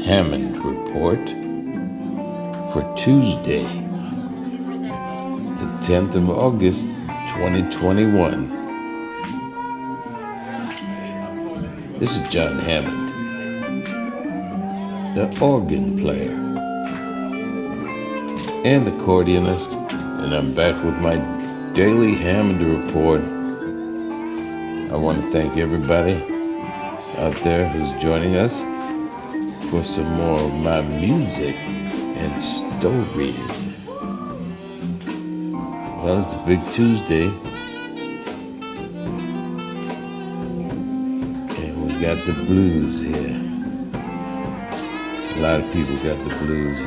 Hammond Report for Tuesday, the 10th of August, 2021. This is Jon Hammond, the organ player and accordionist, and I'm back with my daily Hammond Report. I want to thank everybody out there who's joining us for some more of my music and stories. Well, it's a big Tuesday, and we got the blues here. A lot of people got the blues.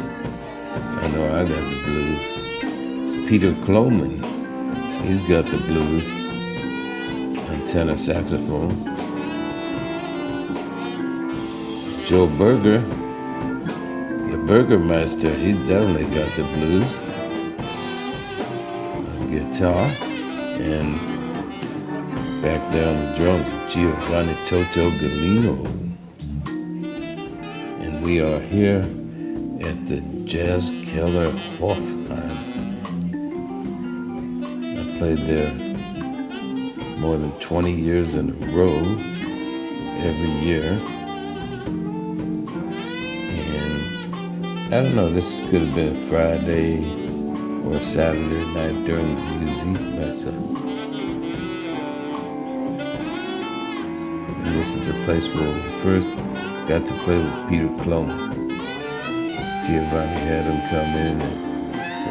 I know I got the blues. Peter Cloman, he's got the blues on tenor saxophone. Joe Berger, the Burgermeister, he's definitely got the blues on guitar. And back there on the drums, Giovanni Toto Galino. And we are here at the Jazz Keller Hofheim. I played there more than 20 years in a row, every year. I don't know, this could have been a Friday or Saturday night during the Musikmesse. And this is the place where we first got to play with Peter Cloman. Giovanni had him come in and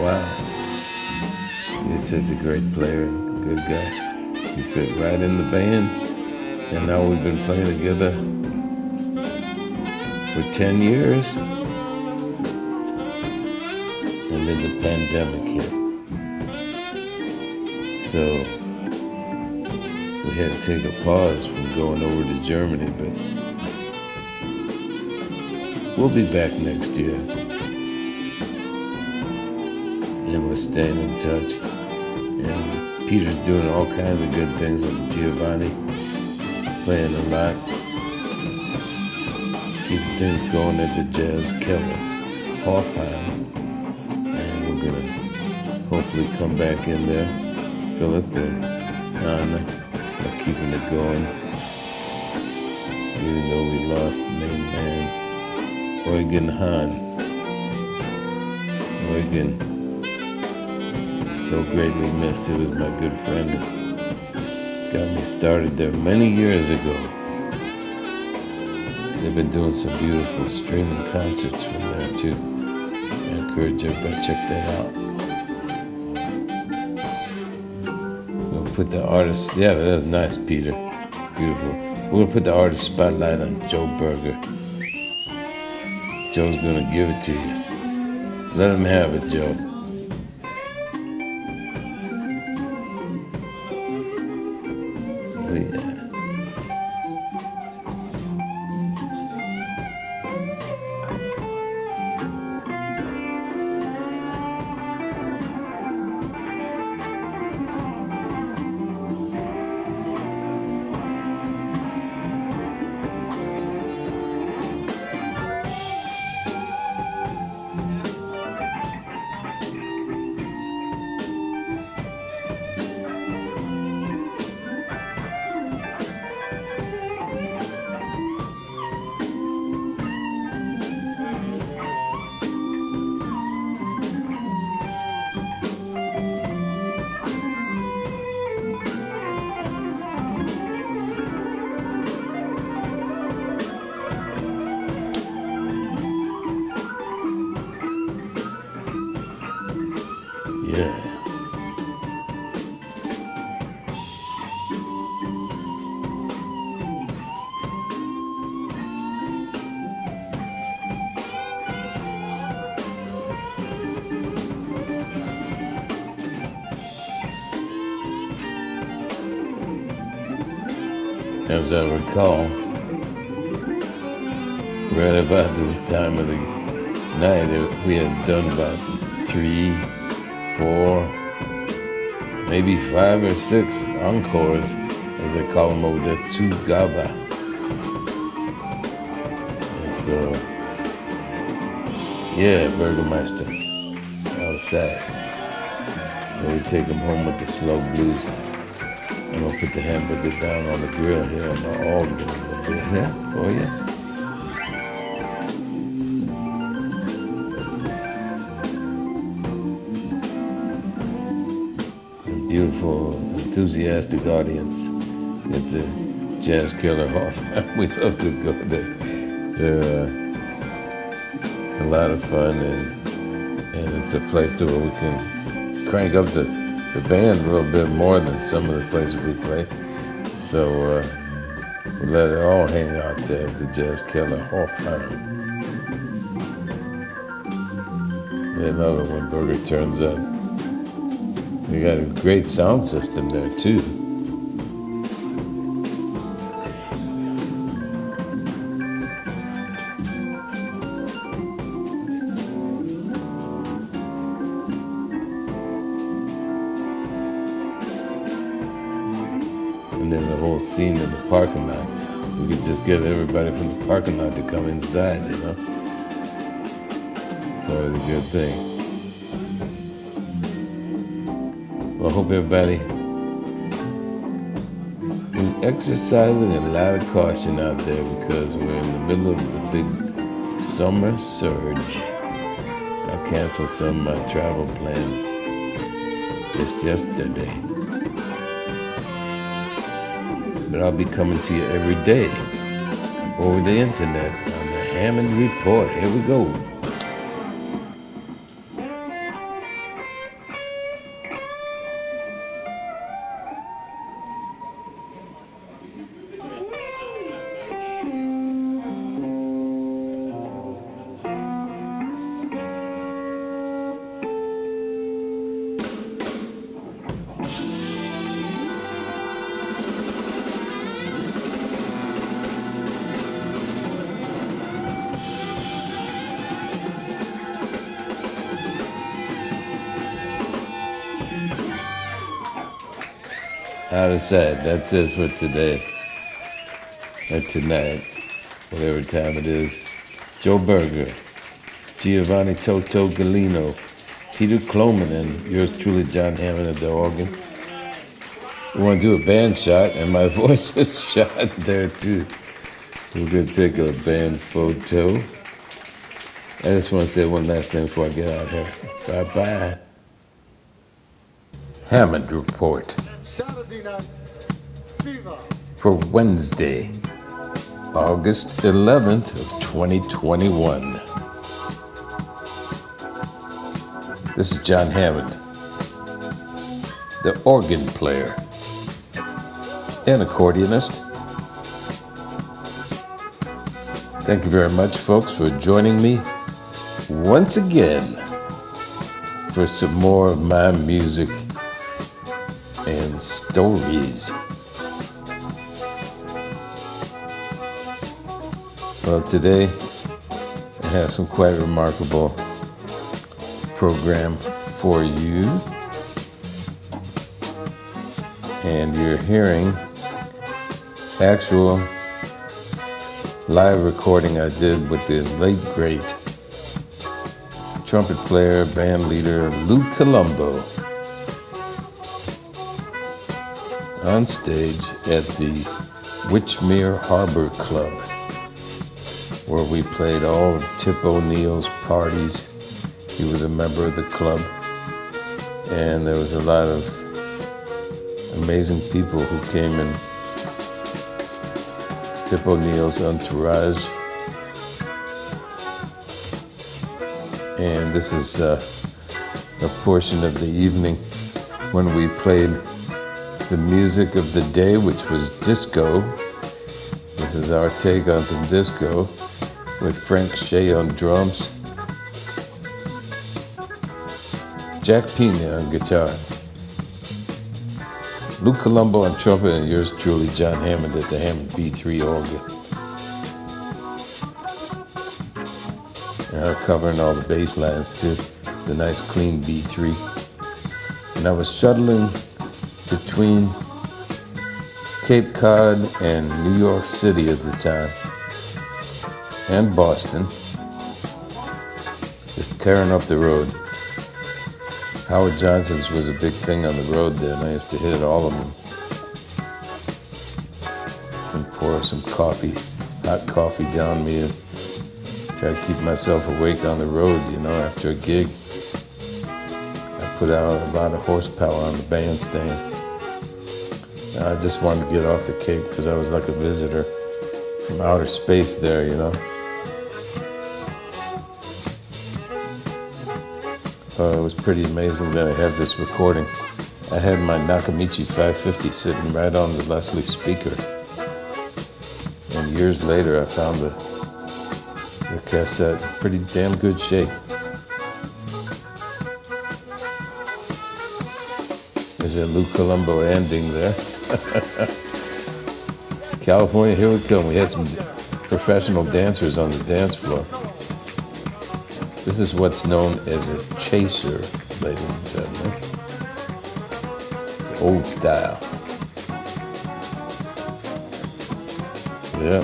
wow, he's such a great player and good guy. He fit right in the band, and now we've been playing together for 10 years. And then the pandemic hit. So we had to take a pause from going over to Germany, but we'll be back next year. And we're staying in touch. And Peter's doing all kinds of good things with Giovanni, playing a lot, keeping things going at the Jazz Keller Hofheim. We're gonna hopefully come back in there, Philip and Anna are keeping it going, even though we lost main man Eugen Hahn. Eugen, so greatly missed. He was my good friend and got me started there many years ago. They've been doing some beautiful streaming concerts from there too. I encourage everybody to check that out. We'll put the artist, yeah, that was nice, Peter. Beautiful. We're going to put the artist spotlight on Joe Berger. Joe's going to give it to you. Let him have it, Joe. Oh, yeah. Yeah. As I recall, right about this time of the night, we had done about 3, 4, maybe 5 or 6 encores, as they call them over there, Zugabe So, yeah, Burgermeister outside. So we take him home with the slow blues. I'm gonna put the hamburger down on the grill here on the organ a little bit here for you. A beautiful, enthusiastic audience at the Jazz Killer Hall. We love to go there. They're a lot of fun, and it's a place where we can crank up the band a little bit more than some of the places we play. So we let it all hang out there at the Jazz Killer Hall. They love it when Burger turns up. We got a great sound system there too. And then the whole scene in the parking lot. We could just get everybody from the parking lot to come inside, you know? So it was a good thing. Well, I hope everybody is exercising a lot of caution out there because we're in the middle of the big summer surge. I canceled some of my travel plans just yesterday. But I'll be coming to you every day over the internet on the Hammond Report. Here we go. Out of sight. That's it for today. Or tonight. Whatever time it is. Joe Berger, Giovanni Toto Galino, Peter Cloman, and yours truly, Jon Hammond at the organ. We want to do a band shot, and my voice is shot there too. We're going to take a band photo. I just want to say one last thing before I get out here. Bye-bye. Hammond Report. For Wednesday, August 11th of 2021. This is Jon Hammond, the organ player and accordionist. Thank you very much, folks, for joining me once again for some more of my music and stories. Well, today I have some quite remarkable program for you, and you're hearing actual live recording I did with the late great trumpet player, band leader Lou Colombo on stage at the Witchmere Harbor Club, where we played all of Tip O'Neill's parties. He was a member of the club, and there was a lot of amazing people who came in Tip O'Neill's entourage. And this is a portion of the evening when we played the music of the day, which was disco. This is our take on some disco with Frank Shea on drums, Jack Pena on guitar, Lou Colombo on trumpet, and yours truly, Jon Hammond at the Hammond B3 organ. And I'm covering all the bass lines too, the nice clean B3. And I was shuttling between Cape Cod and New York City at the time. and Boston, just tearing up the road. Howard Johnson's was a big thing on the road then. I used to hit all of them and pour some coffee, hot coffee down me and try to keep myself awake on the road, you know, after a gig. I put out a lot of horsepower on the bandstand. I just wanted to get off the Cape because I was like a visitor from outer space there, you know. It was pretty amazing that I had this recording. I had my Nakamichi 550 sitting right on the Leslie speaker. And years later, I found the cassette in pretty damn good shape. There's a Lou Colombo ending there. California, here we come. We had some professional dancers on the dance floor. This is what's known as a chaser, ladies and gentlemen. The old style. Yeah.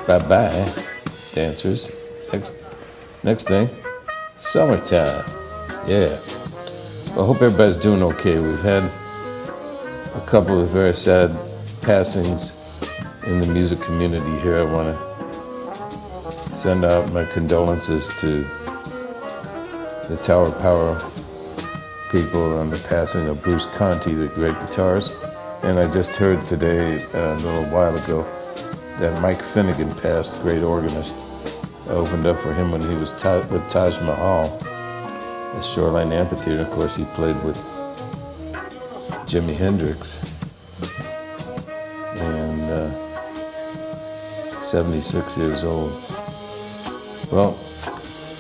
Bye-bye, dancers. Next thing, summertime. Yeah. Well, I hope everybody's doing okay. We've had a couple of very sad passings in the music community here. I want to send out my condolences to the Tower Power people on the passing of Bruce Conti, the great guitarist. And I just heard today, a little while ago, that Mike Finnegan passed, great organist. I opened up for him when he was with Taj Mahal at Shoreline Amphitheater. Of course, he played with Jimi Hendrix. And 76 years old. Well,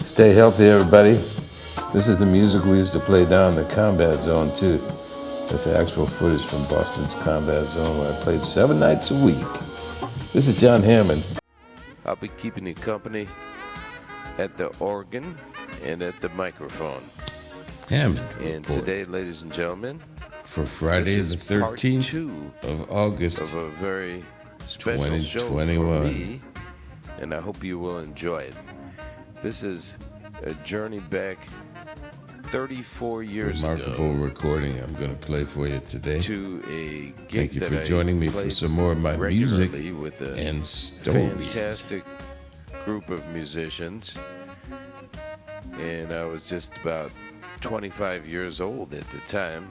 stay healthy, everybody. This is the music we used to play down in the Combat Zone, too. That's actual footage from Boston's Combat Zone, where I played 7 nights a week. This is Jon Hammond. I'll be keeping you company at the organ and at the microphone. Hammond And Report. today, ladies and gentlemen, For Friday the 13th of August of a very special show for 2021. me, and I hope you will enjoy it. This is a journey back 34 years Remarkable ago recording I'm going to play for you today. to a gig Thank you that for I joining me for played some more of my music regularly with a and stories. fantastic group of musicians. And I was just about 25 years old at the time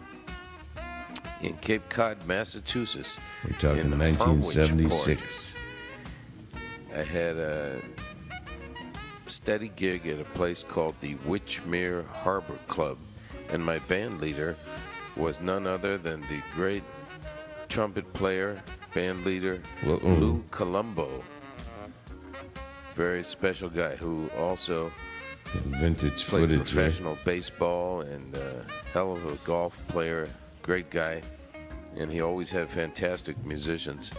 in Cape Cod, Massachusetts. We're talking in 1976. I had a steady gig at a place called the Witchmere Harbor Club, and my band leader was none other than the great trumpet player, band leader, Lou Colombo. Very special guy who also Vintage played footage, right? professional baseball and hell of a golf player, great guy. And he always had fantastic musicians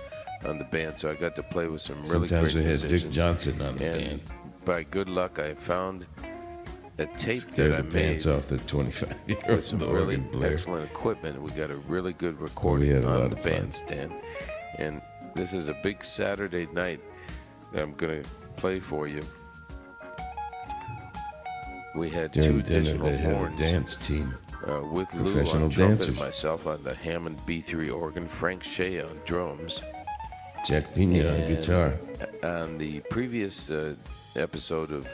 on the band, so I got to play with some really Sometimes great we had musicians. Dick Johnson on the And band. by good luck, I found a tape Scared that I the pants made off the with 25-year-old some really organ player. excellent equipment. We got a really good recording had a lot on the of fun. bandstand. And this is a big Saturday night that I'm going to play for you. We had During two dinner, additional they had a horns dance team. with Lou professional on trumpet dancers. and myself on the Hammond B3 organ, Frank Shea on drums. Jack Pina on And guitar. On the previous episode of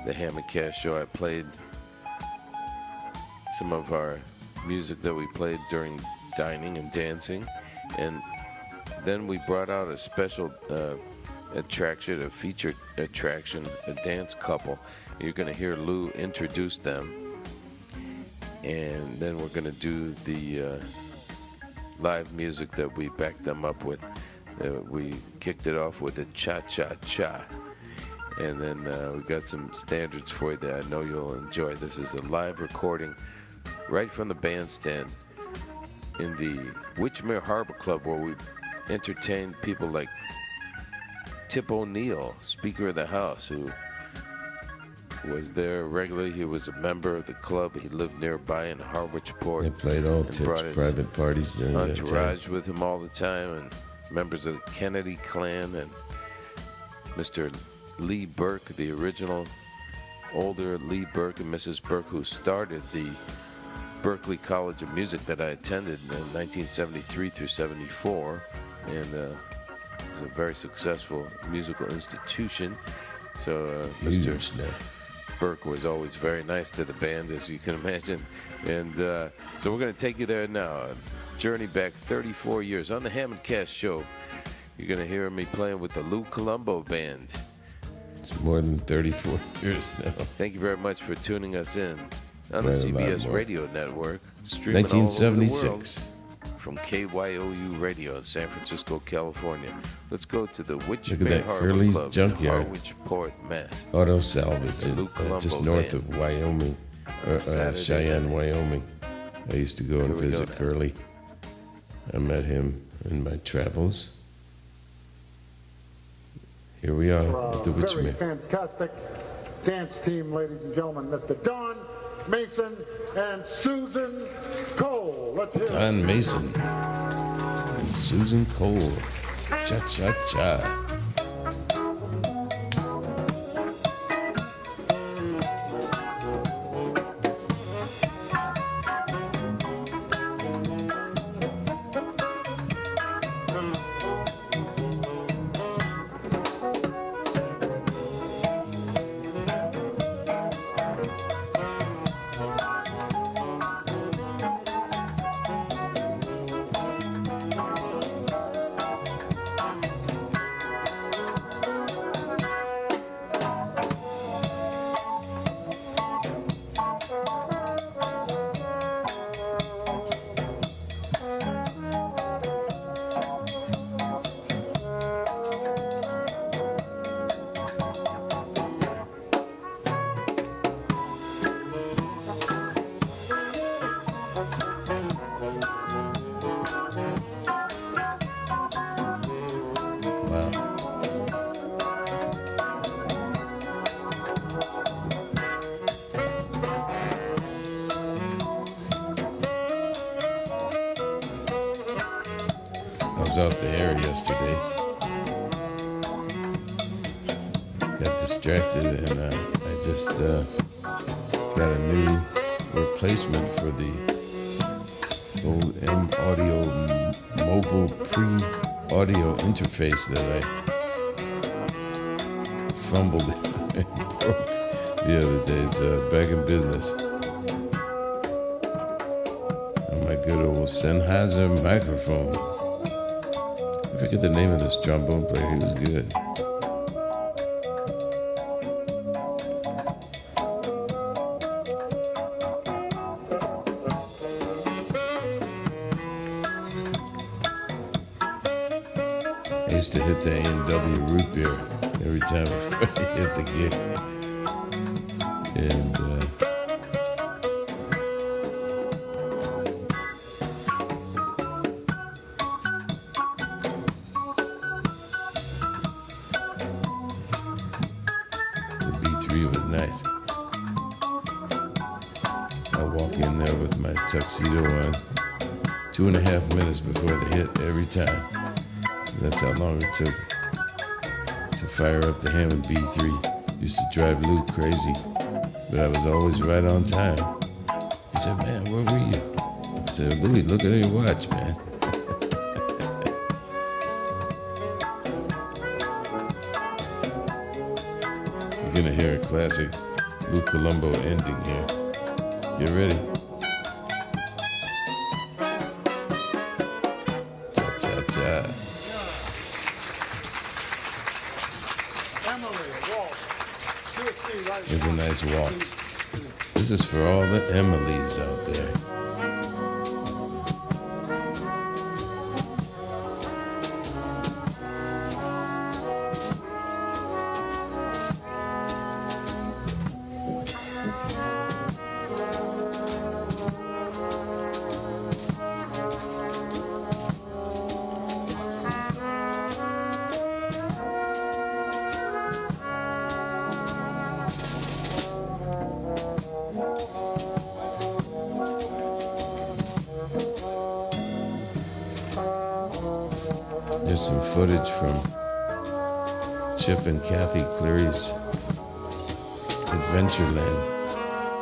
the Hammond Cast Show, I played some of our music that we played during dining and dancing, and then we brought out a special attraction, a featured attraction, a dance couple. You're going to hear Lou introduce them, and then we're going to do the live music that we backed them up with. We kicked it off with a cha-cha-cha, and then we got some standards for you that I know you'll enjoy. This is a live recording right from the bandstand in the Witchmere Harbor Club, where we entertained people like Tip O'Neill, Speaker of the House, who was there regularly. He was a member of the club. He lived nearby in Harwichport. They played all and brought Tip's his private parties during that time. entourage with him all the time, and members of the Kennedy clan, and Mr. Lee Burke, the original older Lee Burke and Mrs. Burke, who started the Berklee College of Music that I attended in 1973 through 74, and it was a very successful musical institution. So Mr. Burke was always very nice to the band, as you can imagine. And so we're going to take you there now. A journey back 34 years on the Hammond Cast Show. You're going to hear me playing with the Lou Colombo Band. It's more than 34 years now. Thank you very much for tuning us in on the CBS Radio Network, streaming 1976. all over the world from KYOU Radio in San Francisco, California. Let's go to the Witchbay Harbor Curly's Club Junkyard. in Harwichport, Mass. Auto salvage, just north Band. of Wyoming, Cheyenne, Wyoming. I used to go and visit Curly. I met him in my travels. Here we are at the Witchman. Very fantastic dance team, ladies and gentlemen. Mr. Don Mason and Susan Cole. Let's hear it. Don Mason and Susan Cole. Cha-cha-cha. Out there yesterday, got distracted, and I just got a new replacement for the old M-Audio mobile pre-audio interface that I fumbled and broke the other day. It's back in business. And my good old Sennheiser microphone. I forget the name of this trombone player. He was good. I used to hit the A&W root beer every time before I hit the gig. And tuxedo on 2.5 minutes before the hit every time. That's how long it took to fire up the Hammond B3. Used to drive Lou crazy, but I was always right on time. He said, "Man, where were you?" I said, "Louis, look at your watch, man." You're gonna hear a classic Lou Colombo ending here. Get ready. It's a nice waltz. This is for all the Emilys out there. There's some footage from Chip and Kathy Cleary's Adventureland.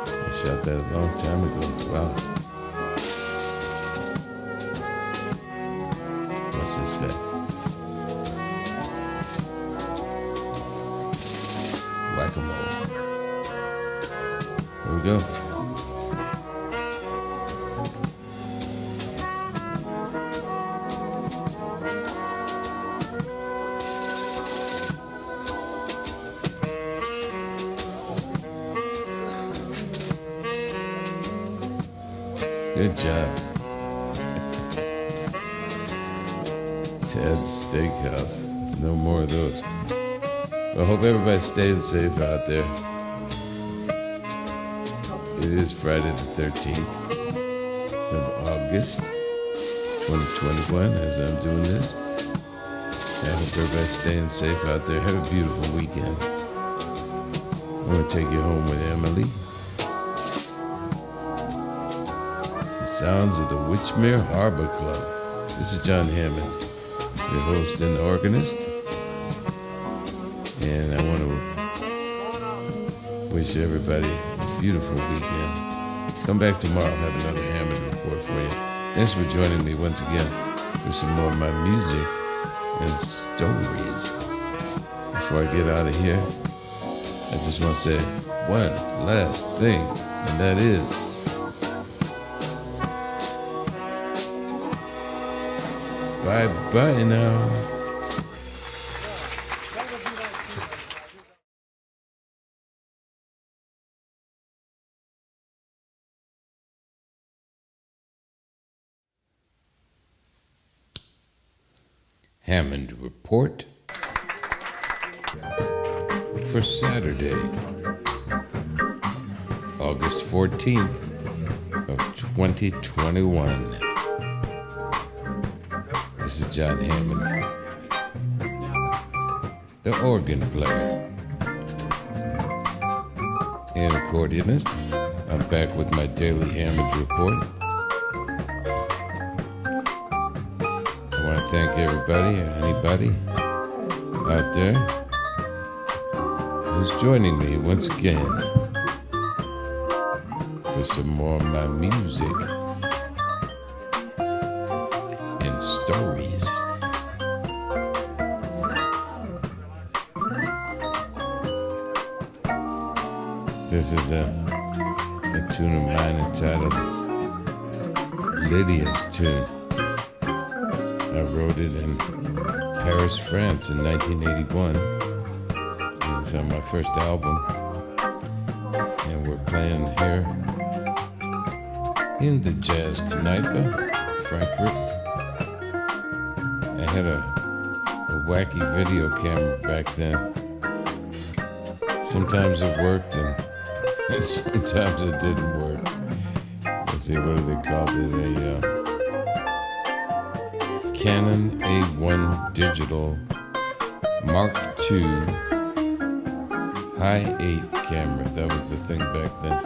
I shot that a long time ago. Wow. What's this guy? Whack-a-mole. Here we go. Good job. Ted's Steakhouse. No more of those. Well, I hope everybody's staying safe out there. It is Friday the 13th of August, 2021, as I'm doing this. I hope everybody's staying safe out there. Have a beautiful weekend. I'm going to take you home with Emily. Sounds of the Witchmere Harbor Club. This is Jon Hammond, your host and organist. And I want to wish everybody a beautiful weekend. Come back tomorrow, I'll have another Hammond Report for you. Thanks for joining me once again for some more of my music and stories. Before I get out of here, I just want to say one last thing, and that is, bye-bye now. Hammond Report for Saturday, August 14th of 2021. This is Jon Hammond, the organ player and accordionist. I'm back with my daily Hammond Report. I want to thank everybody, anybody out there who's joining me once again for some more of my music and stories. This is a tune of mine entitled Lydia's Tune. I wrote it in Paris, France in 1981. It's on my first album. And we're playing here in the Jazz Kneipe, Frankfurt. I had a wacky video camera back then. Sometimes it worked and sometimes it didn't work. Let's see, what do they call it? A Canon A1 Digital Mark II High 8 camera. That was the thing back then.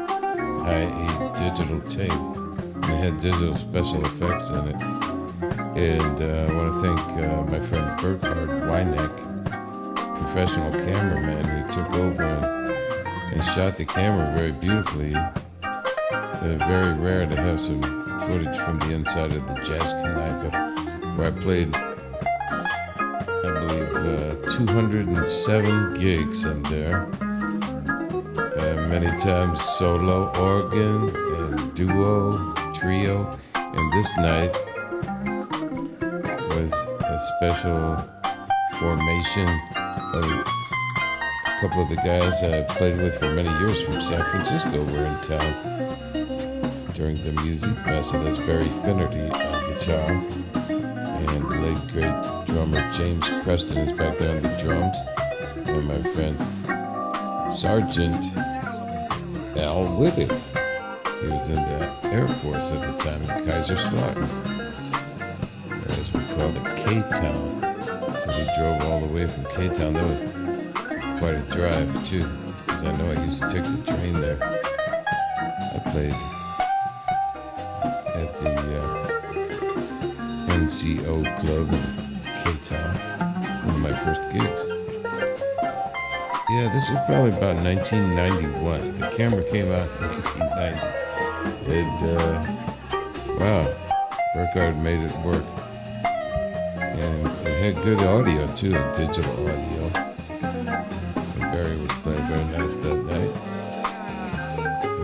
High 8 digital tape. And it had digital special effects in it. And I want to thank my friend Burkhard Weineck, professional cameraman, who took over and shot the camera very beautifully. Very rare to have some footage from the inside of the Jazz Kneipe, where I played, I believe, 207 gigs in there. Many times solo organ and duo, trio. And this night was a special formation of a couple of the guys I played with for many years from San Francisco were in town during the music messa. That's Barry Finnerty on guitar, and the late great drummer James Preston is back there on the drums, and my friend Sergeant Al Wittig. He was in the Air Force at the time in Kaiserslautern, as we called it K-Town. So we drove all the way from K-Town. That was quite a drive too, because I know I used to take the train there. I played at the NCO Club in K-Town, one of my first gigs. Yeah, this was probably about 1991. The camera came out in 1990. And, wow, Burkhardt made it work. And it had good audio, too, digital audio. And Barry was playing very nice that night.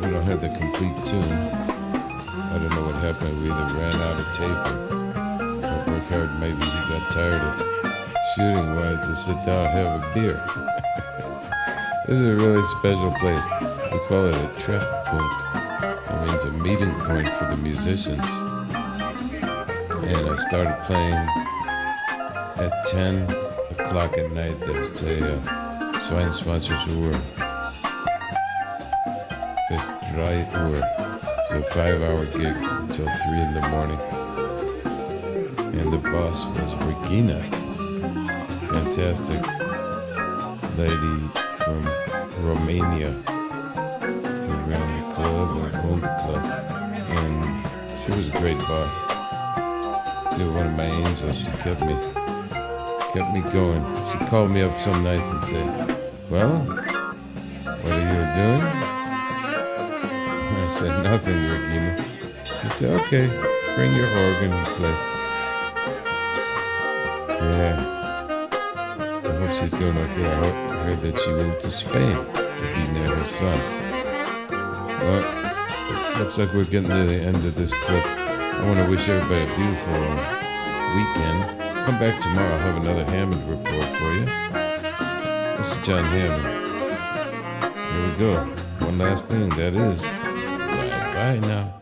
We don't have the complete tune. I don't know what happened. We either ran out of tape or Burkhardt, maybe he got tired of shooting, wanted to sit down and have a beer. This is a really special place. We call it a Treffpunkt. It means a meeting point for the musicians. And I started playing at 10 o'clock at night. They say 22 Uhr. Bis 3 Uhr. It's a 5-hour gig until 3 in the morning. And the boss was Regina. Fantastic lady from Romania who ran the club and owned the club. And she was a great boss. She was one of my angels. She kept me going. She called me up some nights and said, "Well, what are you doing?" And I said, "Nothing, Regina." She said, "Okay, bring your organ and play." Yeah. I hope she's doing okay. I heard that she moved to Spain to be near her son. Well, it looks like we're getting to the end of this clip. I want to wish everybody a beautiful weekend. Come back tomorrow. I'll have another Hammond Report for you. This is Jon Hammond. Here we go. One last thing, that is, bye-bye now.